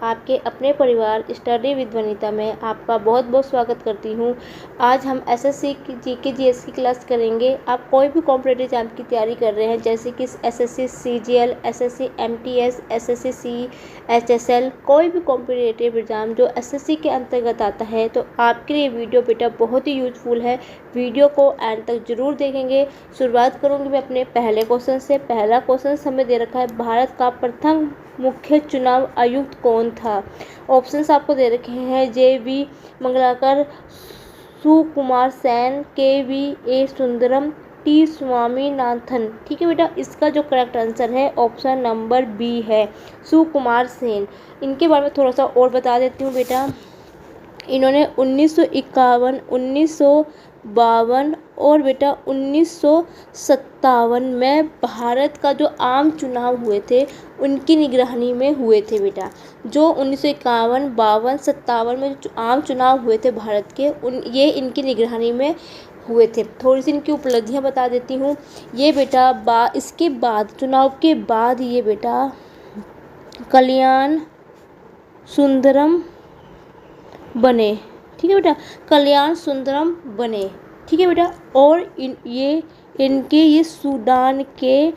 आपके अपने परिवार स्टडी विद वनिता में आपका बहुत बहुत स्वागत करती हूँ। आज हम एसएससी की जीके जीएस की क्लास करेंगे। आप कोई भी कॉम्पिटिटिव एग्जाम की तैयारी कर रहे हैं, जैसे कि SSC CGL, SSC MTS, SSC CHSL, कोई भी कॉम्पिटिटिव एग्जाम जो एसएससी के अंतर्गत आता है, तो आपके लिए वीडियो बेटा बहुत ही यूजफुल है। वीडियो को एंड तक जरूर देखेंगे। शुरुआत करूँगी मैं अपने पहले क्वेश्चन से। पहला क्वेश्चन हमें दे रखा है, भारत का प्रथम मुख्य चुनाव आयुक्त कौन था। ऑप्शंस आपको दे रखे हैं, जे.वी. मंगलाकर, सुकुमार सेन, के.वी.ए. सुंदरम, टी. स्वामीनाथन। ठीक है बेटा, इसका जो करेक्ट आंसर है ऑप्शन नंबर बी है, सुकुमार सेन। इनके बारे में थोड़ा सा और बता देती हूँ बेटा। इन्होंने 1951, 1952 और बेटा 1957 में भारत का जो आम चुनाव हुए थे उनकी निगरानी में हुए थे बेटा। जो 1951, 52, 57 में जो आम चुनाव हुए थे भारत के, ये इनकी निगरानी में हुए थे। थोड़ी सी इनकी उपलब्धियां बता देती हूँ। ये बेटा इसके बाद, चुनाव के बाद, ये बेटा कल्याण सुंदरम बने। ठीक है बेटा, कल्याण सुंदरम बने। ठीक है बेटा, और ये सूडान के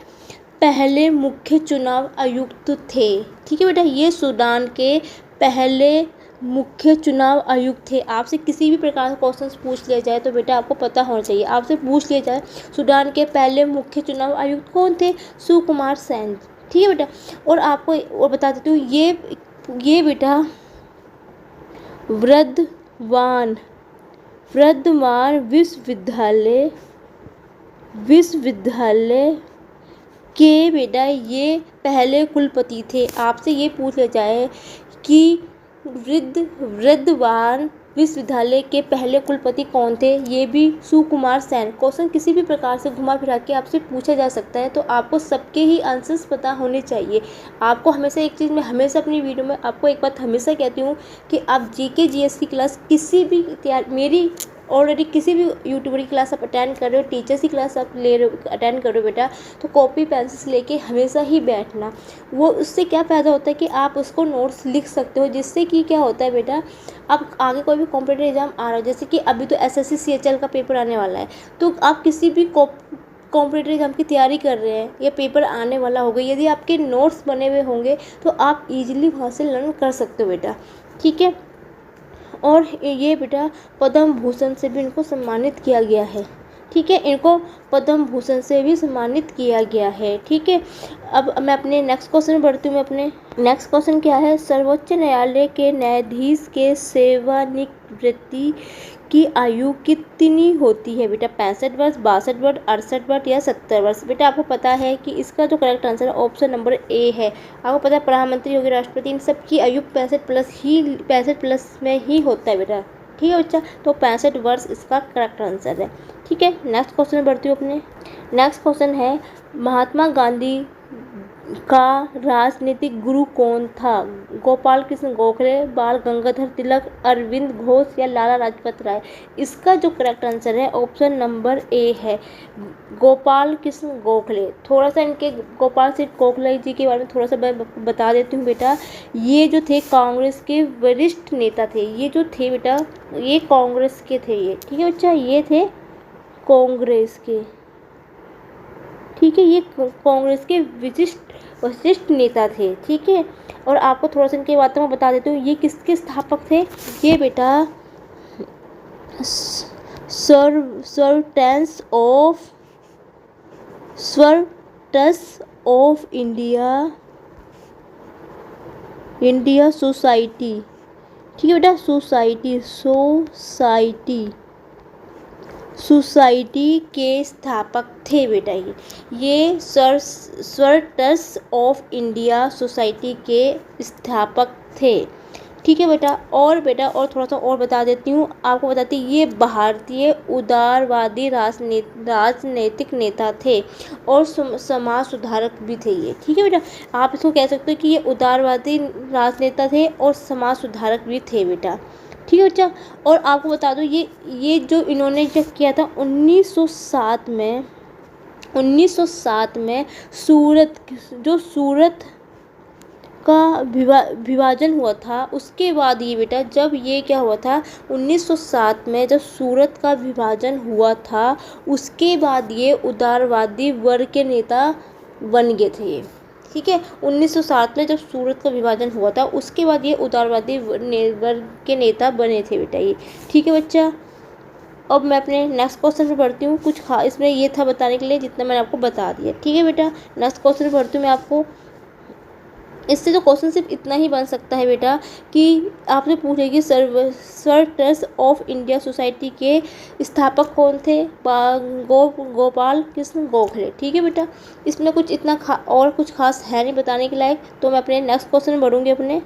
पहले मुख्य चुनाव आयुक्त थे। ठीक है बेटा, ये सूडान के पहले मुख्य चुनाव आयुक्त थे। आपसे किसी भी प्रकार का क्वेश्चन पूछ लिया जाए तो बेटा आपको पता होना चाहिए। आपसे पूछ लिया जाए सूडान के पहले मुख्य चुनाव आयुक्त कौन थे, सुकुमार सेन। ठीक है बेटा, और आपको और बता देती हूँ, ये बेटा वर्धमान विश्वविद्यालय के बेटा ये पहले कुलपति थे। आपसे ये पूछ लिया जाए कि वर्धमान विश्वविद्यालय के पहले कुलपति कौन थे, ये भी सुकुमार सेन। क्वेश्चन किसी भी प्रकार से घुमा फिरा के आपसे पूछा जा सकता है, तो आपको सबके ही आंसर्स पता होने चाहिए। आपको हमेशा एक चीज़, मैं हमेशा अपनी वीडियो में आपको एक बात हमेशा कहती हूँ कि आप जीके जीएस की क्लास किसी भी मेरी ऑलरेडी किसी भी यूट्यूबर की क्लास आप अटेंड कर रहे हो, टीचर्स की क्लास आप अटेंड कर रहे हो बेटा, तो कॉपी पेंसिल लेके हमेशा ही बैठना। वो उससे क्या फ़ायदा होता है कि आप उसको नोट्स लिख सकते हो, जिससे कि क्या होता है बेटा, आप आगे कोई भी कॉम्पिटिटिव एग्जाम आ रहा हो, जैसे कि अभी तो एसएससी सीएचएल का पेपर आने वाला है, तो आप किसी भी कॉम्पिटिटिव एग्जाम की तैयारी कर रहे हैं या पेपर आने वाला होगा, यदि आपके नोट्स बने हुए होंगे तो आप इजीली वहाँ से लर्न कर सकते हो बेटा। ठीक है, और ये बेटा पद्म भूषण से भी इनको सम्मानित किया गया है। ठीक है, इनको पद्म भूषण से भी सम्मानित किया गया है। ठीक है, अब मैं अपने नेक्स्ट क्वेश्चन में बढ़ती हूँ। मैं अपने नेक्स्ट क्वेश्चन क्या है, सर्वोच्च न्यायालय के न्यायाधीश के सेवानिवृत्ति की आयु कितनी होती है बेटा, 65 वर्ष, 62 वर्ष, 68 वर्ष या 70 वर्ष। बेटा आपको पता है कि इसका जो करेक्ट आंसर है ऑप्शन नंबर ए है। आपको पता है प्रधानमंत्री योगी राष्ट्रपति इन सब की आयु 65 प्लस में ही होता है बेटा। ठीक है बच्चा, तो 65 वर्ष इसका करेक्ट आंसर है। ठीक है, नेक्स्ट क्वेश्चन में बढ़ती हूँ अपने। नेक्स्ट क्वेश्चन है, महात्मा गांधी का राजनीतिक गुरु कौन था, गोपाल कृष्ण गोखले, बाल गंगाधर तिलक, अरविंद घोष या लाला लाजपत राय। इसका जो करेक्ट आंसर है ऑप्शन नंबर ए है, गोपाल कृष्ण गोखले। थोड़ा सा इनके गोपाल सिंह गोखले जी के बारे में थोड़ा सा बता देती हूँ बेटा। ये जो थे कांग्रेस के वरिष्ठ नेता थे, ये जो थे बेटा ये कांग्रेस के थे ये। ठीक है बच्चा, ये थे कांग्रेस के। ठीक है, ये कांग्रेस के वरिष्ठ नेता थे। ठीक है, और आपको थोड़ा सा इनके बातों में बता देती हूँ, ये किसके स्थापक थे। ये बेटा सर्वेंट्स ऑफ इंडिया सोसाइटी। ठीक है बेटा, सोसाइटी के स्थापक थे बेटा ये सर्वेंट्स ऑफ इंडिया सोसाइटी के स्थापक थे। ठीक है बेटा, और थोड़ा सा और बता देती हूँ आपको, बताती ये भारतीय उदारवादी राजनीतिक नेता थे और समाज सुधारक भी थे ये। ठीक है बेटा, आप इसको कह सकते हो कि ये उदारवादी राजनेता थे और समाज सुधारक भी थे बेटा। ठीक है बच्चा, और आपको बता दो ये जो इन्होंने जब किया था 1907 में सूरत का विभाजन हुआ था, उसके बाद ये बेटा जब ये क्या हुआ था 1907 में जब सूरत का विभाजन हुआ था, उसके बाद ये उदारवादी वर्ग के नेता बन गए थे ये। ठीक है, 1907 में जब सूरत का विभाजन हुआ था, उसके बाद ये उदारवादी वर्ग के नेता बने थे बेटा ये। ठीक है बच्चा, अब मैं अपने नेक्स्ट क्वेश्चन पे बढ़ती हूँ। कुछ खास इसमें ये था बताने के लिए जितना मैंने आपको बता दिया। ठीक है बेटा, नेक्स्ट क्वेश्चन पे बढ़ती हूँ मैं आपको। इससे जो क्वेश्चन सिर्फ इतना ही बन सकता है बेटा कि आपने पूछे कि sir trust of India society के स्थापक कौन थे? गोपाल कृष्ण गोखले। ठीक है बेटा, इसमें कुछ इतना और कुछ खास है नहीं बताने के लायक। तो मैं अपने नेक्स्ट क्वेश्चन में बढ़ूँगी। अपने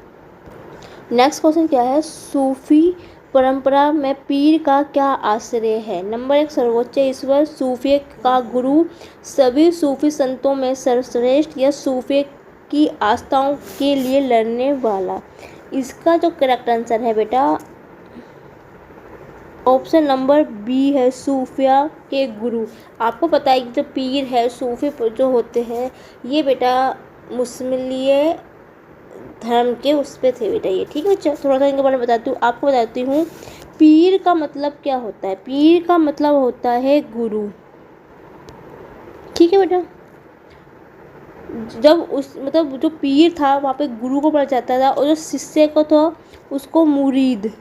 नेक्स्ट क्वेश्चन क्या है? सूफी परंपरा में पीर का क्या आश्रय है? नंबर 1 सर्वोच्च ईश्वर, सूफी का गुरु, सभी सूफी संतों में सर्वश्रेष्ठ, या सूफी की आस्थाओं के लिए लड़ने वाला। इसका जो करेक्ट आंसर है बेटा ऑप्शन नंबर बी है, सूफिया के गुरु। आपको पता है कि जो पीर है, सूफी जो होते हैं, ये बेटा मुस्लिम धर्म के उस पे थे बेटा ये। ठीक है बच्चा, थोड़ा सा इनके बारे में बताती हूँ आपको। बताती हूँ पीर का मतलब क्या होता है। पीर का मतलब होता है गुरु। ठीक है बेटा, जब उस मतलब जो पीर था वहाँ पे गुरु को पढ़ा जाता था, और जो शिष्य को था उसको मुरीद,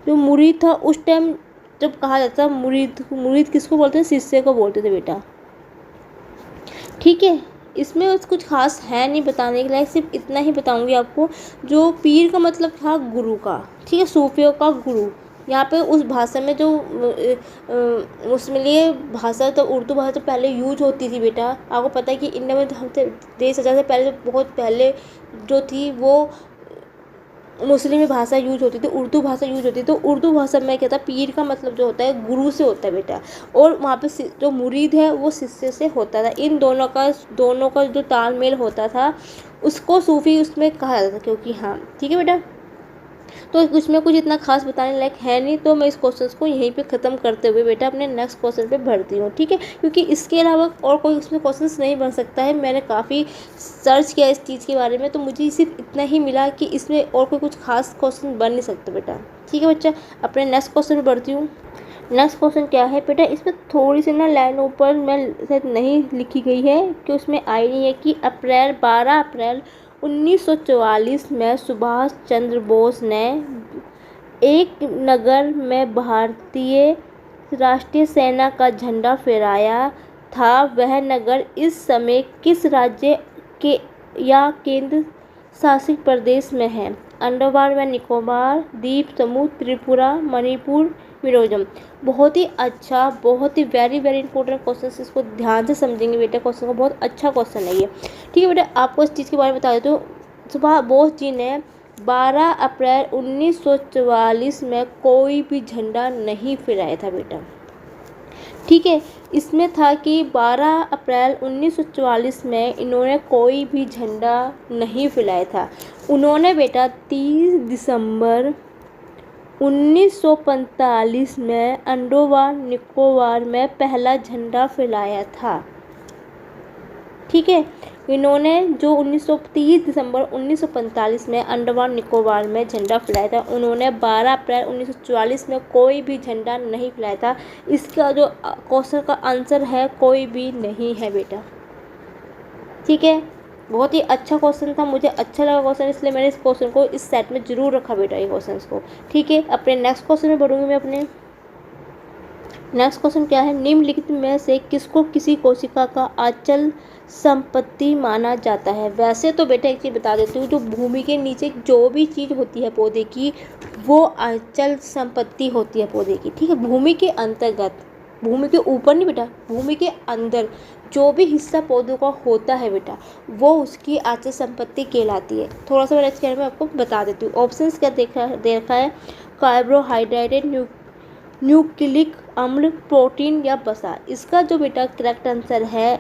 जो मुरीद था उस टाइम जब कहा जाता था मुरीद किसको बोलते थे? शिष्य को बोलते थे बेटा। ठीक है, इसमें कुछ खास है नहीं बताने के लिए, सिर्फ इतना ही बताऊंगी आपको। जो पीर का मतलब था गुरु का। ठीक है, सूफियों का गुरु। यहाँ पे उस भाषा में जो मुस्लिम भाषा तो उर्दू भाषा तो पहले यूज होती थी बेटा। आपको पता है कि इंडिया में देश आज़ाद से पहले जो बहुत पहले जो थी वो मुस्लिम भाषा यूज होती थी, उर्दू भाषा यूज होती थी। तो उर्दू भाषा में क्या था, पीर का मतलब जो होता है गुरु से होता है बेटा, और वहाँ पे जो मुरीद है वो शिष्य से होता था। इन दोनों का जो तालमेल होता था उसको सूफी उसमें कहा जाता था, क्योंकि हाँ। ठीक है बेटा, तो उसमें कुछ इतना खास बताने लायक है नहीं, तो मैं इस क्वेश्चन को यहीं पे ख़त्म करते हुए बेटा अपने नेक्स्ट क्वेश्चन पे बढ़ती हूँ। ठीक है, क्योंकि इसके अलावा और कोई उसमें क्वेश्चन नहीं बन सकता है। मैंने काफ़ी सर्च किया इस चीज़ के बारे में, तो मुझे सिर्फ इतना ही मिला कि इसमें और कोई कुछ खास क्वेश्चन बन नहीं सकता बेटा। ठीक है बच्चा, अपने नेक्स्ट क्वेश्चन पे बढ़ती हूँ। नेक्स्ट क्वेश्चन क्या है बेटा? इसमें थोड़ी सी ना लाइन ऊपर में शायद नहीं लिखी गई है, कि उसमें आई नहीं है कि 12 अप्रैल 1944 में सुभाष चंद्र बोस ने एक नगर में भारतीय राष्ट्रीय सेना का झंडा फहराया था। वह नगर इस समय किस राज्य के या केंद्र शासित प्रदेश में है? अंडमान व निकोबार द्वीप समूह, त्रिपुरा, मणिपुर, मिजोरम। बहुत ही अच्छा, बहुत ही वेरी इंपॉर्टेंट क्वेश्चन। इसको ध्यान से समझेंगे बेटा, क्वेश्चन को बहुत अच्छा क्वेश्चन है ये। ठीक है बेटा, आपको इस चीज़ के बारे में बता देती हूँ। सुभाष बोस जी ने 12 अप्रैल 1944 में कोई भी झंडा नहीं फहराया था बेटा। ठीक है, इसमें था कि 12 अप्रैल 1944 में इन्होंने कोई भी झंडा नहीं फहराया था। उन्होंने बेटा 30 दिसंबर 1945 में अंडमान निकोबार में पहला झंडा फहराया था। ठीक है, इन्होंने जो 30 दिसंबर 1945 में अंडमान निकोबार में झंडा फहराया था, उन्होंने 12 अप्रैल 1944 में कोई भी झंडा नहीं फहराया था। इसका जो क्वेश्चन का आंसर है कोई भी नहीं है बेटा। ठीक है, बहुत ही अच्छा क्वेश्चन था, मुझे अच्छा लगा क्वेश्चन, इसलिए मैंने इस क्वेश्चन को इस सेट में जरूर रखा बेटा, ये क्वेश्चन को। ठीक है, अपने नेक्स्ट क्वेश्चन में बढ़ूंगी मैं। अपने नेक्स्ट क्वेश्चन क्या है? निम्नलिखित में से किसको किसी कोशिका का अचल संपत्ति माना जाता है? वैसे तो बेटा एक चीज़ बता देती हूँ, जो भूमि के नीचे जो भी चीज़ होती है पौधे की, वो अचल संपत्ति होती है पौधे की। ठीक है, भूमि के अंतर्गत, भूमि के ऊपर नहीं बेटा, भूमि के अंदर जो भी हिस्सा पौधों का होता है बेटा, वो उसकी अचल संपत्ति कहलाती है। थोड़ा सा मैं इसके बारे में आपको बता देती हूँ। ऑप्शंस क्या देखा है? कार्बोहाइड्रेट, न्यूक्लिक अम्ल, प्रोटीन या वसा। इसका जो बेटा करेक्ट आंसर है,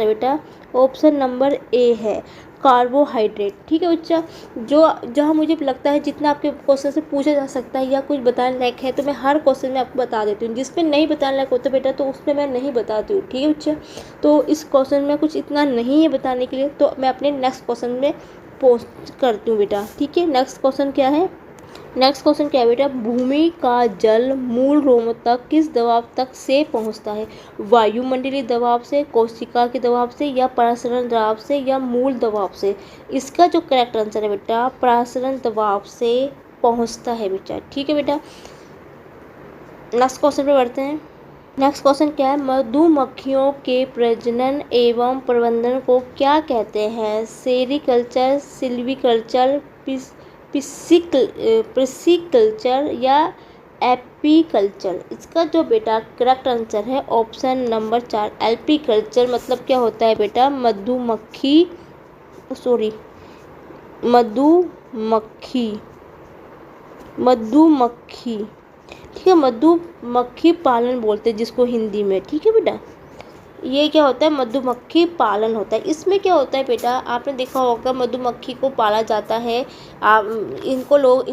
बेटा ऑप्शन नंबर ए है, कार्बोहाइड्रेट। ठीक है बच्चा, जो जहाँ मुझे लगता है जितना आपके क्वेश्चन से पूछा जा सकता है या कुछ बताने लायक है तो मैं हर क्वेश्चन में आपको बता देती हूँ। जिसमें नहीं बताने लायक होता बेटा तो उसमें मैं नहीं बताती हूँ। ठीक है बच्चा, तो इस क्वेश्चन में कुछ इतना नहीं है बताने के लिए, तो मैं अपने नेक्स्ट क्वेश्चन में पोस्ट करती हूँ बेटा। ठीक है, नेक्स्ट क्वेश्चन क्या है? नेक्स्ट क्वेश्चन क्या है बेटा? भूमि का जल मूल रोम तक किस दबाव तक से पहुंचता है? वायुमंडलीय दबाव से, कोशिका के दबाव से, या परासरण दबाव से, या मूल दबाव से? इसका जो करेक्ट आंसर है बेटा परासरण दबाव से पहुंचता है बेटा। ठीक है बेटा, नेक्स्ट क्वेश्चन पे बढ़ते हैं। नेक्स्ट क्वेश्चन क्या है? मधुमक्खियों के प्रजनन एवं प्रबंधन को क्या कहते हैं? सेरिकल्चर, सिल्वीकल्चर, पिसिकल्चर या एपीकल्चर? इसका जो बेटा करेक्ट आंसर है ऑप्शन नंबर 4 एपीकल्चर। मतलब क्या होता है बेटा? मधुमक्खी ठीक है, मधुमक्खी पालन बोलते हैं जिसको हिंदी में। ठीक है बेटा, ये क्या होता है? मधुमक्खी पालन होता है। इसमें क्या होता है बेटा, आपने देखा होगा मधुमक्खी को पाला जाता है। इनको लोग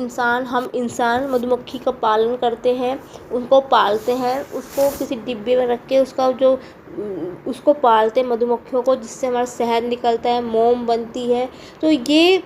हम इंसान मधुमक्खी का पालन करते हैं, उनको पालते हैं, उसको किसी डिब्बे में रख के उसको पालते हैं मधुमक्खियों को, जिससे हमारा शहद निकलता है, मोम बनती है। तो ये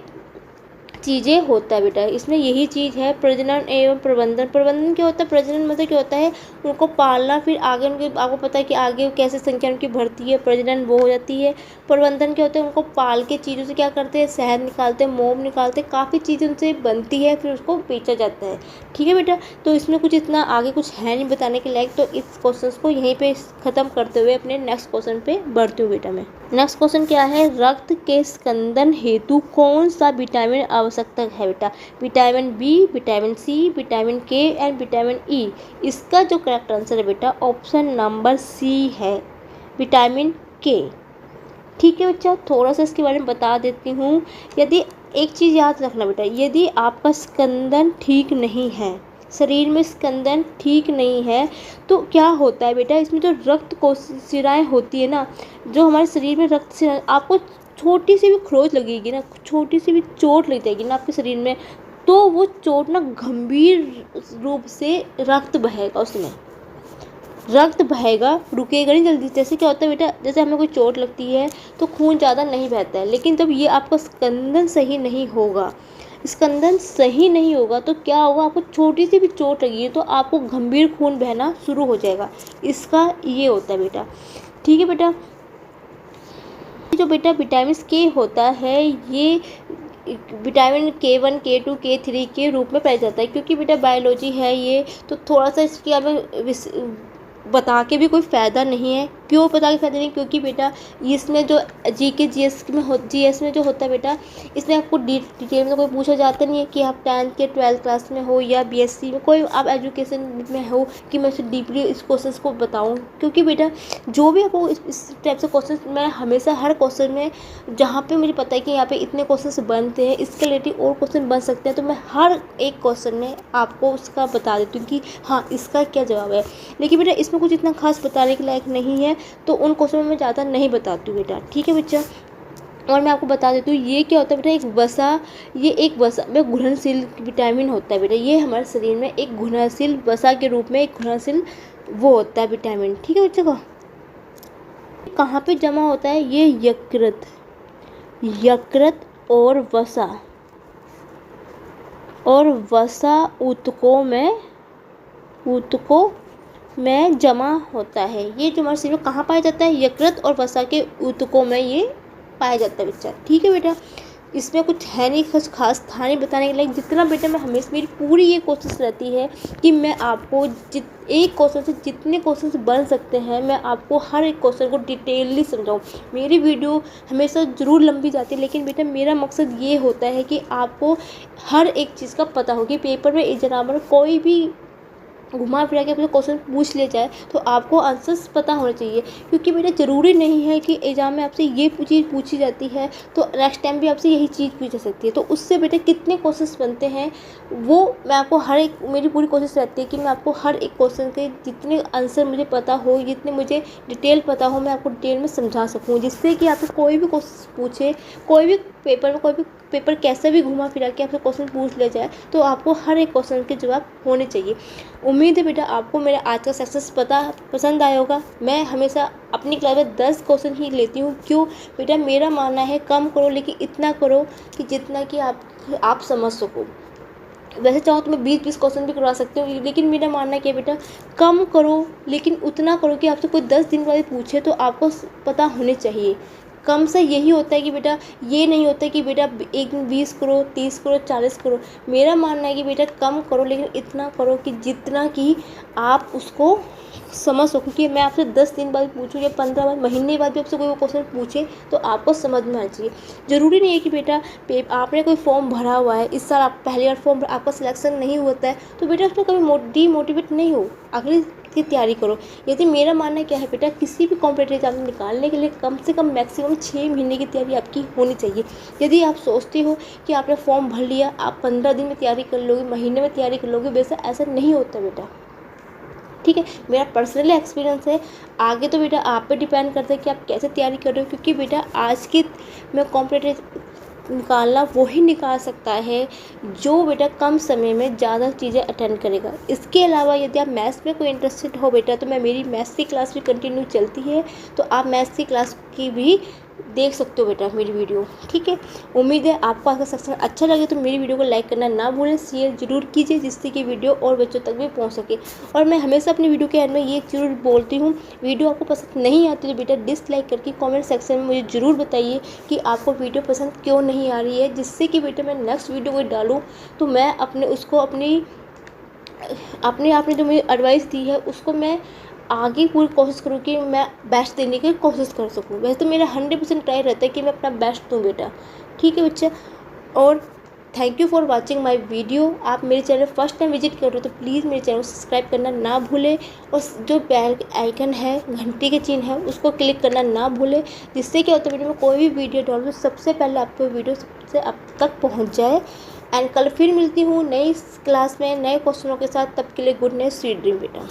चीज़ें होता है बेटा, इसमें यही चीज़ है। प्रजनन एवं प्रबंधन, प्रबंधन क्या होता है? प्रजनन मतलब क्या होता है? उनको पालना, फिर आगे उनके आपको पता है कि आगे कैसे संख्या उनकी बढ़ती है, प्रजनन वो हो जाती है। प्रबंधन क्या होता है? उनको पाल के चीज़ों से क्या करते हैं? शहद निकालते हैं, मोम निकालते हैं, काफ़ी चीज़ें उनसे बनती है, फिर उसको बेचा जाता है। ठीक है बेटा, तो इसमें कुछ इतना आगे कुछ है नहीं बताने के लायक, तो इस क्वेश्चन को यहीं पर ख़त्म करते हुए अपने नेक्स्ट क्वेश्चन पर बढ़ती हूँ बेटा मैं। नेक्स्ट क्वेश्चन क्या है? रक्त के स्कंदन हेतु कौन सा विटामिन आवश्यक है बेटा? Vitamin B, vitamin C, vitamin K and vitamin E? इसका जो करेक्ट आंसर है बेटा ऑप्शन नंबर सी है, विटामिन के। ठीक है बच्चा, थोड़ा सा इसके बारे में बता देती हूँ। यदि एक चीज़ याद रखना बेटा, यदि आपका स्कंदन ठीक नहीं है, शरीर में स्कंदन ठीक नहीं है, तो क्या होता है बेटा? इसमें जो रक्त कोशिकाएं होती है ना, जो हमारे शरीर में रक्त से आपको छोटी सी भी खरोच लगेगी ना, छोटी सी भी चोट लग जाएगी ना आपके शरीर में, तो वो चोट ना गंभीर रूप से रक्त बहेगा, उसमें रक्त बहेगा, रुकेगा नहीं जल्दी। जैसे क्या होता है बेटा, जैसे हमें कोई चोट लगती है तो खून ज़्यादा नहीं बहता है, लेकिन जब ये आपका स्कंदन सही नहीं होगा, स्कंदन सही नहीं होगा तो क्या होगा? आपको छोटी सी भी चोट लगी है तो आपको गंभीर खून बहना शुरू हो जाएगा। इसका ये होता है बेटा। ठीक है बेटा, जो बेटा विटामिन के होता है, ये विटामिन K1, K2, K3 के रूप में पाया जाता है। क्योंकि बेटा बायोलॉजी है ये, तो थोड़ा सा इसकी हमें बता के भी कोई फ़ायदा नहीं है। क्यों बता के फ़ायदा नहीं? क्योंकि बेटा इसमें जो जीएस में जो होता है बेटा, इसमें आपको डिटेल में कोई पूछा जाता नहीं है कि आप 10th के 12th क्लास में हो या BSc में, कोई आप एजुकेशन में हो कि मैं उसे डीपली इस क्वेश्चन को बताऊँ। क्योंकि बेटा जो भी आपको इस टाइप से क्वेश्चन, मैं हमेशा हर क्वेश्चन में जहाँ पे मुझे पता है कि यहाँ पे इतने क्वेश्चन बनते हैं, इसके रिलेटेड और क्वेश्चन बन सकते हैं, तो मैं हर एक क्वेश्चन में आपको उसका बता देती हूँ कि हाँ इसका क्या जवाब है। लेकिन बेटा इसमें कुछ इतना खास बताने के लायक नहीं है, तो उन क्वेश्चन में मैं ज़्यादा नहीं बताती हूँ बेटा। ठीक है बच्चा, और मैं आपको बता देती हूँ ये क्या होता है बेटा, एक वसा में घुलनशील विटामिन होता है बेटा। ये हमारे शरीर में एक घुलनशील वसा के रूप में एक घुलनशील वो होता है विटामिन। ठीक है बच्चा, कहाँ पे जमा होता है? ये यकृत और वसा ऊतकों में जमा होता है। ये जो हमारे शरीर में कहाँ पाया जाता है? यकृत और वसा के ऊतकों में ये पाया जाता है बच्चा। ठीक है बेटा, इसमें कुछ है नहीं कुछ खास था नहीं बताने के लिए। जितना बेटा मैं हमेशा, मेरी पूरी ये कोशिश रहती है कि मैं आपको एक क्वेश्चन से जितने क्वेश्चन बन सकते हैं, मैं आपको हर एक क्वेश्चन को डिटेलली समझाऊँ। मेरी वीडियो हमेशा ज़रूर लंबी जाती है, लेकिन बेटा मेरा मकसद ये होता है कि आपको हर एक चीज़ का पता हो कि पेपर में एग्जामिनर कोई भी घुमा फिरा के आपसे क्वेश्चन पूछ लिया जाए तो आपको आंसर्स पता होने चाहिए, क्योंकि बेटा ज़रूरी नहीं है कि एग्ज़ाम में आपसे ये चीज़ पूछी जाती है तो नेक्स्ट टाइम भी आपसे यही चीज़ पूछी जा सकती है। तो उससे बेटा कितने क्वेश्चंस बनते हैं वो मैं आपको हर एक, मेरी पूरी कोशिश रहती है कि मैं आपको हर एक क्वेश्चन के जितने आंसर मुझे पता हो, जितने मुझे डिटेल पता हो, मैं आपको डिटेल में समझा सकूँ, जिससे कि आपसे कोई भी क्वेश्चन पूछे, कोई भी पेपर कैसे भी घुमा फिरा के आपसे क्वेश्चन पूछ लिया जाए तो आपको हर एक क्वेश्चन के जवाब होने चाहिए। उम्मीद है बेटा आपको मेरा आज का सक्सेस पसंद आया होगा। मैं हमेशा अपनी क्लास में 10 क्वेश्चन ही लेती हूँ। क्यों बेटा, मेरा मानना है कम करो लेकिन इतना करो कि जितना कि आप समझ सको। वैसे चाहो तो मैं 20-20 क्वेश्चन भी करवा सकती हूँ, लेकिन मेरा मानना क्या है बेटा, कम करो लेकिन उतना करो कि आपसे कोई 10 दिन बाद पूछे तो आपको पता होने चाहिए। कम से यही होता है कि बेटा, ये नहीं होता है कि बेटा एक दिन 20 करो, 30 करो, 40 करो। मेरा मानना है कि बेटा कम करो लेकिन इतना करो कि जितना कि आप उसको समझ सको। कि मैं आपसे 10 दिन बाद पूछूँ या 15 बाद, महीने बाद भी आपसे कोई क्वेश्चन पूछे तो आपको समझ में आना चाहिए। ज़रूरी नहीं है कि बेटा आपने कोई फॉर्म भरा हुआ है, इस साल आप पहली बार फॉर्म आपका सिलेक्शन नहीं होता है तो बेटा उसमें कभी डीमोटिवेट नहीं हो, अगली की तैयारी करो। यदि मेरा मानना क्या है बेटा, किसी भी कॉम्पिटिटिव एग्जाम निकालने के लिए कम से कम मैक्सिमम 6 महीने की तैयारी आपकी होनी चाहिए। यदि आप सोचते हो कि आपने फॉर्म भर लिया, आप 15 दिन में तैयारी कर लोगे, महीने में तैयारी कर लोगे, वैसा ऐसा नहीं होता बेटा। ठीक है, मेरा पर्सनल एक्सपीरियंस है। आगे तो बेटा आप पे डिपेंड करता है कि आप कैसे तैयारी कर रहे हो, क्योंकि बेटा आज की में कॉम्पिटिटिव निकालना वही निकाल सकता है जो बेटा कम समय में ज़्यादा चीज़ें अटेंड करेगा। इसके अलावा यदि आप मैथ्स में कोई इंटरेस्टेड हो बेटा तो मेरी मैथ्स की क्लास भी कंटिन्यू चलती है, तो आप मैथ्स की क्लास की भी देख सकते हो बेटा मेरी वीडियो। ठीक है, उम्मीद है आपको आज का सेक्शन अच्छा लगे तो मेरी वीडियो को लाइक करना ना भूलें, शेयर जरूर कीजिए जिससे कि वीडियो और बच्चों तक भी पहुंच सके। और मैं हमेशा अपनी वीडियो के एंड में ये जरूर बोलती हूँ, वीडियो आपको पसंद नहीं आती तो बेटा डिसलाइक करके कमेंट सेक्शन में मुझे ज़रूर बताइए कि आपको वीडियो पसंद क्यों नहीं आ रही है, जिससे कि बेटा मैं नेक्स्ट वीडियो को डालूँ तो मैं अपने आपने जो मुझे एडवाइस दी है उसको मैं आगे पूरी कोशिश करूँ कि मैं बेस्ट देने की कोशिश कर सकूँ। वैसे तो मेरा 100% ट्राई रहता है कि मैं अपना बेस्ट दूँ बेटा। ठीक है बच्चा, और thank you for watching my video. आप मेरे चैनल फर्स्ट टाइम विजिट कर रहे हो तो प्लीज़ मेरे चैनल को सब्सक्राइब करना ना भूलें, और जो बेल आइकन है, घंटी के चिन्ह है, उसको क्लिक करना ना भूलें, जिससे क्या होता है वीडियो में कोई भी वीडियो डालूँ तो सबसे पहले आपको वीडियो सबसे अब तक पहुँच जाए। एंड कल फिर मिलती हूँ नई क्लास में नए क्वेश्चनों के साथ। तब के लिए गुड नाइट, स्वीट ड्रीम बेटा।